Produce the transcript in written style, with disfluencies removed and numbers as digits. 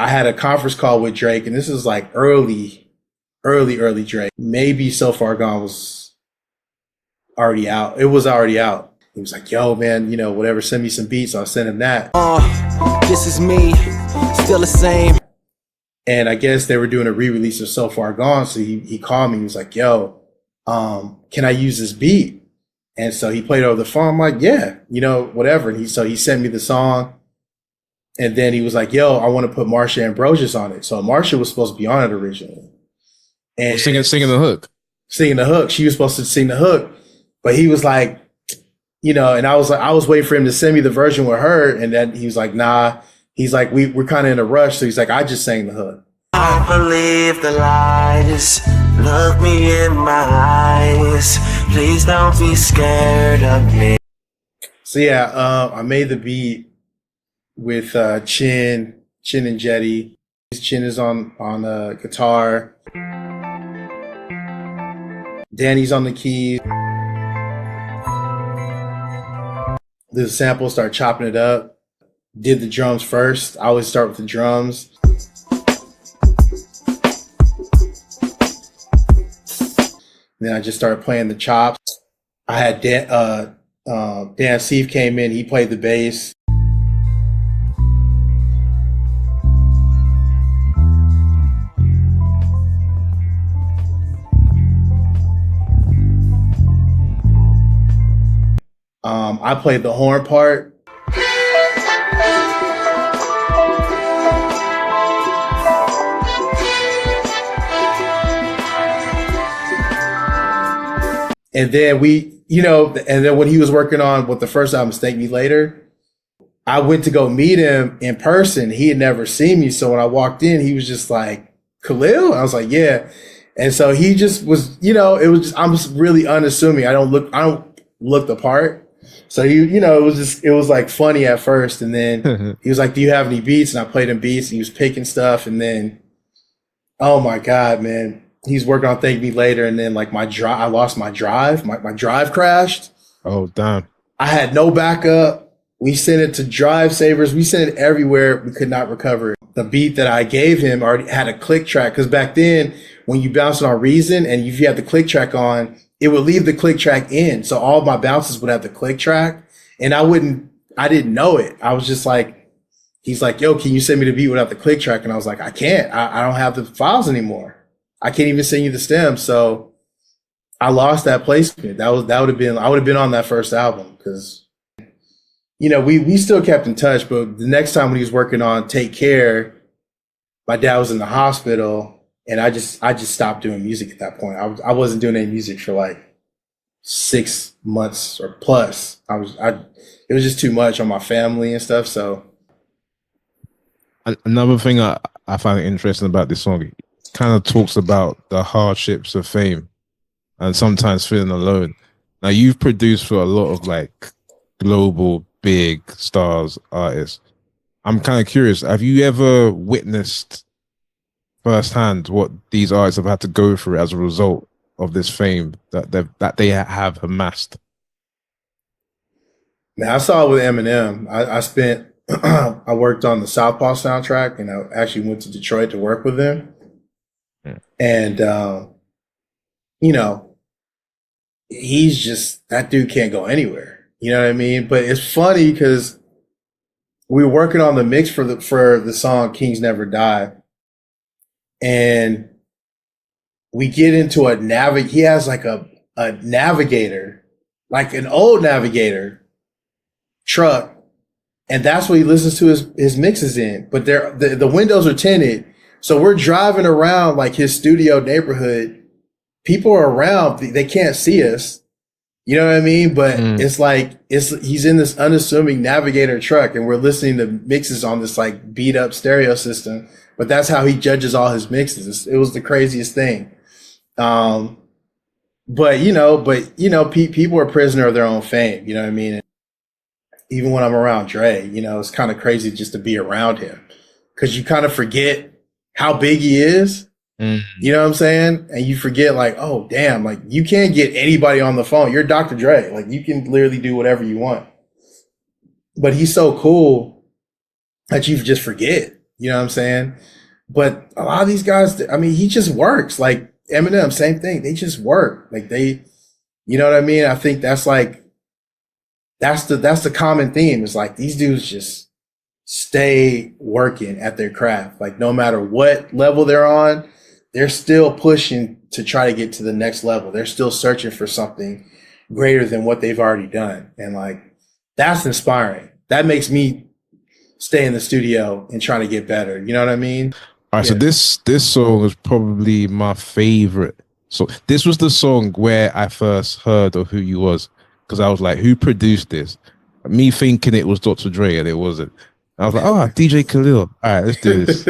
I had a conference call with Drake, and this is like early Drake. Maybe So Far Gone was already out. It was already out. He was like, yo, man, you know, whatever, send me some beats. I'll send him that. This is me, still the same. And I guess they were doing a re-release of So Far Gone. So he called me. He was like, yo, can I use this beat? And so he played over the phone. I'm like, yeah, you know, whatever. And he sent me the song. And then he was like, yo, I want to put Marsha Ambrosius on it. So Marsha was supposed to be on it originally. And singing the hook. Singing the hook. She was supposed to sing the hook. But he was like, you know, and I was waiting for him to send me the version with her. And then he was like, nah. He's like, we're kind of in a rush. So he's like, I just sang the hook. I believe the lies. Look me in my eyes. Please don't be scared of me. So yeah, I made the beat with Chin and Jetty. Chin is on guitar. Danny's on the keys. The sample, start chopping it up. Did the drums first. I always start with the drums. Then I just started playing the chops. I had Dan Steve came in. He played the bass. I played the horn part. And then when he was working on what the first album, Thank Me Later, I went to go meet him in person. He had never seen me. So when I walked in, he was just like, Khalil? I was like, yeah. And so he just was, you know, I'm just really unassuming. I don't look the part. So it was like funny at first. And then he was like, do you have any beats? And I played him beats and he was picking stuff. And then, oh my God, man. He's working on Thank Me Later, and then like I lost my drive. My drive crashed. Oh, damn. I had no backup. We sent it to Drive Savers. We sent it everywhere. We could not recover it. The beat that I gave him already had a click track, because back then when you bounced on Reason and if you had the click track on, it would leave the click track in. So all of my bounces would have the click track, and I didn't know it. I was just like, he's like, yo, can you send me the beat without the click track? And I was like, I can't. I don't have the files anymore. I can't even send you the stems. So I lost that placement. I would have been on that first album, because, you know, we still kept in touch. But the next time when he was working on Take Care, my dad was in the hospital, and I just stopped doing music at that point. I wasn't doing any music for like 6 months or plus. It was just too much on my family and stuff. So another thing I find interesting about this song, kind of talks about the hardships of fame and sometimes feeling alone. Now, you've produced for a lot of like global big stars, artists. I'm kind of curious, have you ever witnessed firsthand what these artists have had to go through as a result of this fame that they have amassed? Now, I saw it with Eminem. I worked on the Southpaw soundtrack, and I actually went to Detroit to work with them. And, you know, he's just, that dude can't go anywhere. You know what I mean? But it's funny because we were working on the mix for the song Kings Never Die. And we get into he has like a Navigator, like an old Navigator truck. And that's what he listens to his mixes in. But the windows are tinted. So we're driving around like his studio neighborhood. People are around. They can't see us. You know what I mean? But it's like, he's in this unassuming Navigator truck, and we're listening to mixes on this like beat up stereo system. But that's how he judges all his mixes. It was the craziest thing. But people are prisoner of their own fame. You know what I mean? And even when I'm around Dre, you know, it's kind of crazy just to be around him, because you kind of forget how big he is. You know what I'm saying? And you forget, like, oh damn, like you can't get anybody on the phone. You're Dr. Dre. Like you can literally do whatever you want. But he's so cool that you just forget. You know what I'm saying? But a lot of these guys, I mean, he just works. Like Eminem, same thing. They just work. Like you know what I mean? I think that's like that's the common theme. Is like these dudes just stay working at their craft. Like no matter what level they're on, they're still pushing to try to get to the next level. They're still searching for something greater than what they've already done. And like that's inspiring. That makes me stay in the studio and try to get better. You know what I mean? All right, so this song is probably my favorite. So this was the song where I first heard of who you was, because I was like, who produced this? Me thinking it was Dr. Dre, and it wasn't. I was like, oh, DJ Khalil. All right, let's do this.